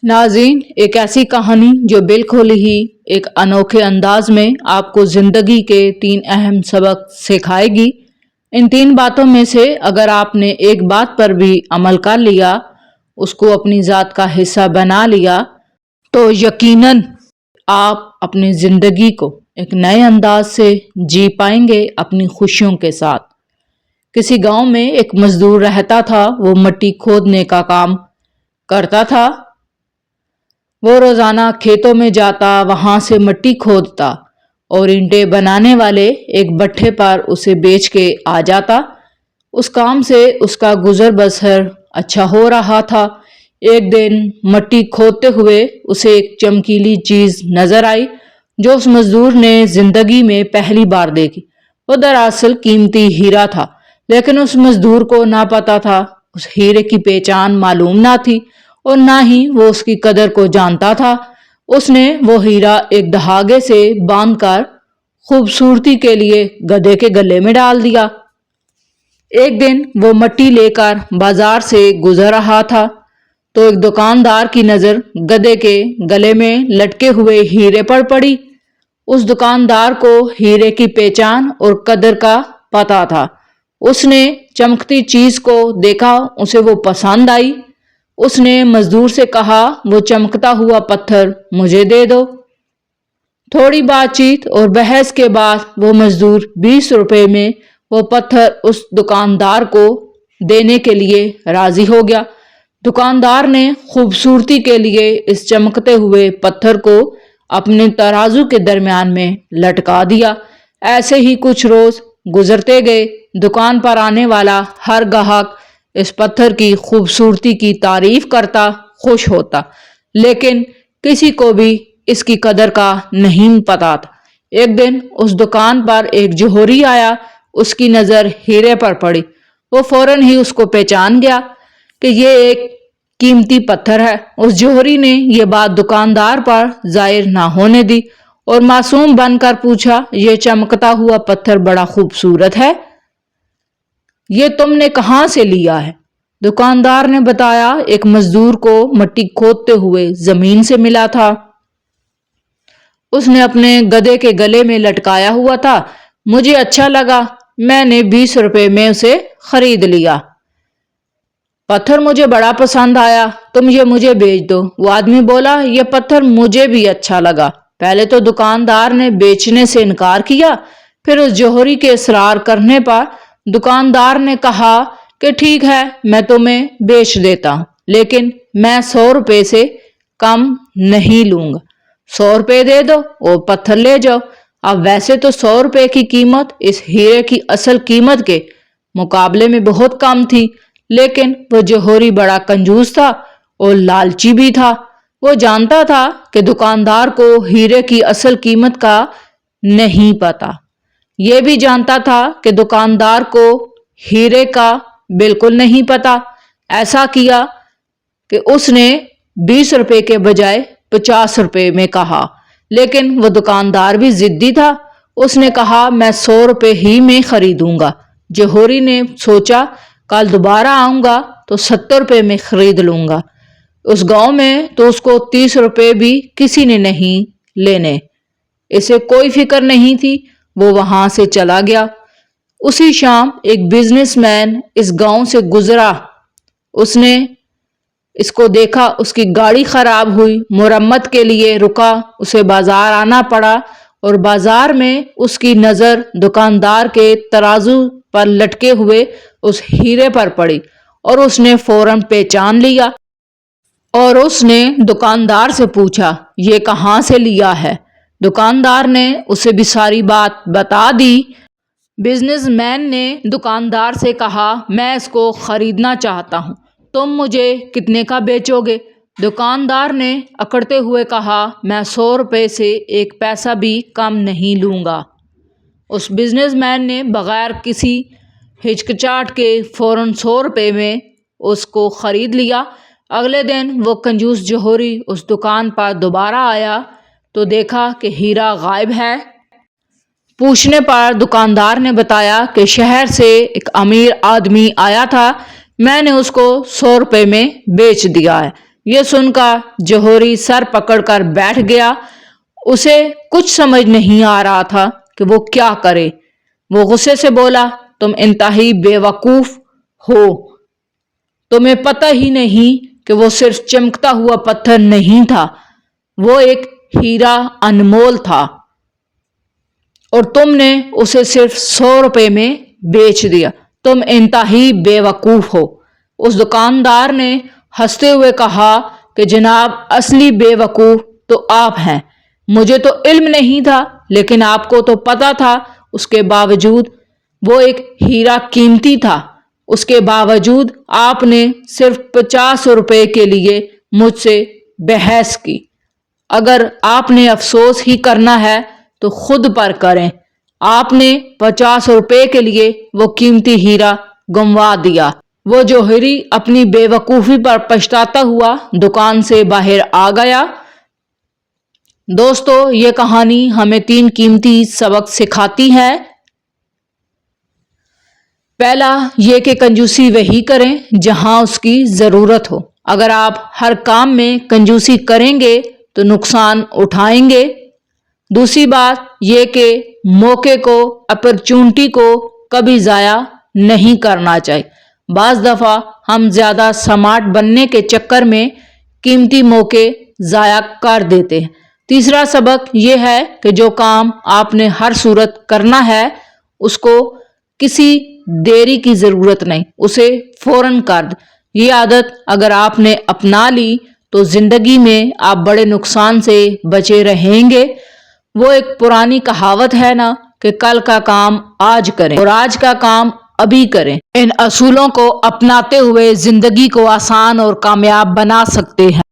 नाज़रीन, एक ऐसी कहानी जो बिल्कुल ही एक अनोखे अंदाज में आपको ज़िंदगी के 3 अहम सबक सिखाएगी। इन 3 बातों में से अगर आपने एक बात पर भी अमल कर लिया, उसको अपनी ज़ात का हिस्सा बना लिया, तो यकीनन आप अपनी ज़िंदगी को एक नए अंदाज से जी पाएंगे अपनी खुशियों के साथ। किसी गांव में एक मजदूर रहता था। वो मिट्टी खोदने का काम करता था। वो रोजाना खेतों में जाता, वहां से मिट्टी खोदता और ईंटें बनाने वाले एक भट्ठे पर उसे बेच के आ जाता। उस काम से उसका गुजर बसर अच्छा हो रहा था। एक दिन मिट्टी खोदते हुए उसे एक चमकीली चीज नजर आई जो उस मजदूर ने जिंदगी में पहली बार देखी। वो दरअसल कीमती हीरा था, लेकिन उस मजदूर को ना पता था। उस हीरे की पहचान मालूम ना थी और ना ही वो उसकी कदर को जानता था। उसने वो हीरा एक धागे से बांधकर खूबसूरती के लिए गधे के गले में डाल दिया। एक दिन वो मिट्टी लेकर बाजार से गुजर रहा था तो एक दुकानदार की नजर गधे के गले में लटके हुए हीरे पर पड़ी। उस दुकानदार को हीरे की पहचान और कदर का पता था। उसने चमकती चीज को देखा, उसे वो पसंद आई। उसने मजदूर से कहा, वो चमकता हुआ पत्थर मुझे दे दो। थोड़ी बातचीत और बहस के बाद वो मजदूर 20 रुपए में वो पत्थर उस दुकानदार को देने के लिए राजी हो गया। दुकानदार ने खूबसूरती के लिए इस चमकते हुए पत्थर को अपने तराजू के दरमियान में लटका दिया। ऐसे ही कुछ रोज गुजरते गए। दुकान पर आने वाला हर ग्राहक इस पत्थर की खूबसूरती की तारीफ करता, खुश होता, लेकिन किसी को भी इसकी कदर का नहीं पता था। एक दिन उस दुकान पर एक जोहरी आया। उसकी नजर हीरे पर पड़ी। वो फौरन ही उसको पहचान गया कि ये एक कीमती पत्थर है। उस जोहरी ने यह बात दुकानदार पर जाहिर ना होने दी और मासूम बनकर पूछा, ये चमकता हुआ पत्थर बड़ा खूबसूरत है, ये तुमने कहां से लिया है? दुकानदार ने बताया, एक मजदूर को मिट्टी खोदते हुए जमीन से मिला था। उसने अपने गधे के गले में लटकाया हुआ था। मुझे अच्छा लगा, मैंने 20 रुपए में उसे खरीद लिया। पत्थर मुझे बड़ा पसंद आया, तुम ये मुझे बेच दो। वो आदमी बोला, ये पत्थर मुझे भी अच्छा लगा। पहले तो दुकानदार ने बेचने से इनकार किया, फिर उस जोहरी के इसरार करने पर दुकानदार ने कहा कि ठीक है, मैं तुम्हें बेच देता हूं, लेकिन मैं 100 रुपए से कम नहीं लूंगा। 100 रुपए दे दो और पत्थर ले जाओ। अब वैसे तो 100 रुपए की कीमत इस हीरे की असल कीमत के मुकाबले में बहुत कम थी, लेकिन वो जोहरी बड़ा कंजूस था और लालची भी था। वो जानता था कि दुकानदार को हीरे की असल कीमत का नहीं पता। ये भी जानता था कि दुकानदार को हीरे का बिल्कुल नहीं पता। ऐसा किया कि उसने 20 रुपए के बजाय 50 रुपए में कहा, लेकिन वो दुकानदार भी जिद्दी था। उसने कहा, मैं 100 रुपए ही में खरीदूंगा। जोहरी ने सोचा, कल दोबारा आऊंगा तो 70 रुपए में खरीद लूंगा। उस गांव में तो उसको 30 रुपए भी किसी ने नहीं लेने। इसे कोई फिक्र नहीं थी। वो वहां से चला गया। उसी शाम एक बिजनेसमैन इस गांव से गुजरा। उसने इसको देखा। उसकी गाड़ी खराब हुई, मुरम्मत के लिए रुका। उसे बाजार आना पड़ा और बाजार में उसकी नजर दुकानदार के तराजू पर लटके हुए उस हीरे पर पड़ी और उसने फौरन पहचान लिया और उसने दुकानदार से पूछा, ये कहां से लिया है? दुकानदार ने उसे भी सारी बात बता दी। बिजनेसमैन ने दुकानदार से कहा, मैं इसको खरीदना चाहता हूं, तुम मुझे कितने का बेचोगे? दुकानदार ने अकड़ते हुए कहा, मैं 100 रुपए से एक पैसा भी कम नहीं लूंगा। उस बिजनेसमैन ने बगैर किसी हिचकिचाहट के फौरन 100 रुपए में उसको खरीद लिया। अगले दिन वो कंजूस जोहरी उस दुकान पर दोबारा आया तो देखा कि हीरा गायब है। पूछने पर दुकानदार ने बताया कि शहर से एक अमीर आदमी आया था, मैंने उसको 100 रुपए में बेच दिया है। یہ سن کر جوہری سر پکڑ کر بیٹھ گیا۔ اسے کچھ سمجھ نہیں آ رہا تھا کہ وہ کیا کرے۔ وہ غصے سے بولا، تم انتہائی بے وقوف ہو، تمہیں پتہ ہی نہیں کہ وہ صرف چمکتا ہوا پتھر نہیں تھا، وہ ایک ہیرا انمول تھا، اور تم نے اسے صرف 100 روپے میں بیچ دیا۔ تم انتہائی بے وقوف ہو۔ اس دکاندار نے ہنستے ہوئے کہا کہ جناب، اصلی بے وقوف تو آپ ہیں، مجھے تو علم نہیں تھا، لیکن آپ کو تو پتا تھا۔ اس کے باوجود وہ ایک ہیرا قیمتی تھا، اس کے باوجود آپ نے صرف 50 روپے کے لیے مجھ سے بحث کی۔ اگر آپ نے افسوس ہی کرنا ہے تو خود پر کریں، آپ نے 50 روپے کے لیے وہ قیمتی ہیرا گنوا دیا۔ وہ جوہری اپنی بے وقوفی پر پچھتاتا ہوا دکان سے باہر آ گیا۔ دوستو، یہ کہانی ہمیں 3 قیمتی سبق سکھاتی ہے۔ پہلا یہ کہ کنجوسی وہی کریں جہاں اس کی ضرورت ہو۔ اگر آپ ہر کام میں کنجوسی کریں گے تو نقصان اٹھائیں گے۔ دوسری بات یہ کہ موقع کو، اپرچونٹی کو کبھی ضائع نہیں کرنا چاہیے۔ بعض دفعہ ہم زیادہ سمارٹ بننے کے چکر میں قیمتی موقع ضائع کر دیتے ہیں۔ تیسرا سبق یہ ہے کہ جو کام آپ نے ہر صورت کرنا ہے، اس کو کسی دیری کی ضرورت نہیں، اسے فوراً کر دیں۔ یہ عادت اگر آپ نے اپنا لی تو زندگی میں آپ بڑے نقصان سے بچے رہیں گے۔ وہ ایک پرانی کہاوت ہے نا کہ کل کا کام آج کریں اور آج کا کام ابھی کریں۔ ان اصولوں کو اپناتے ہوئے زندگی کو آسان اور کامیاب بنا سکتے ہیں۔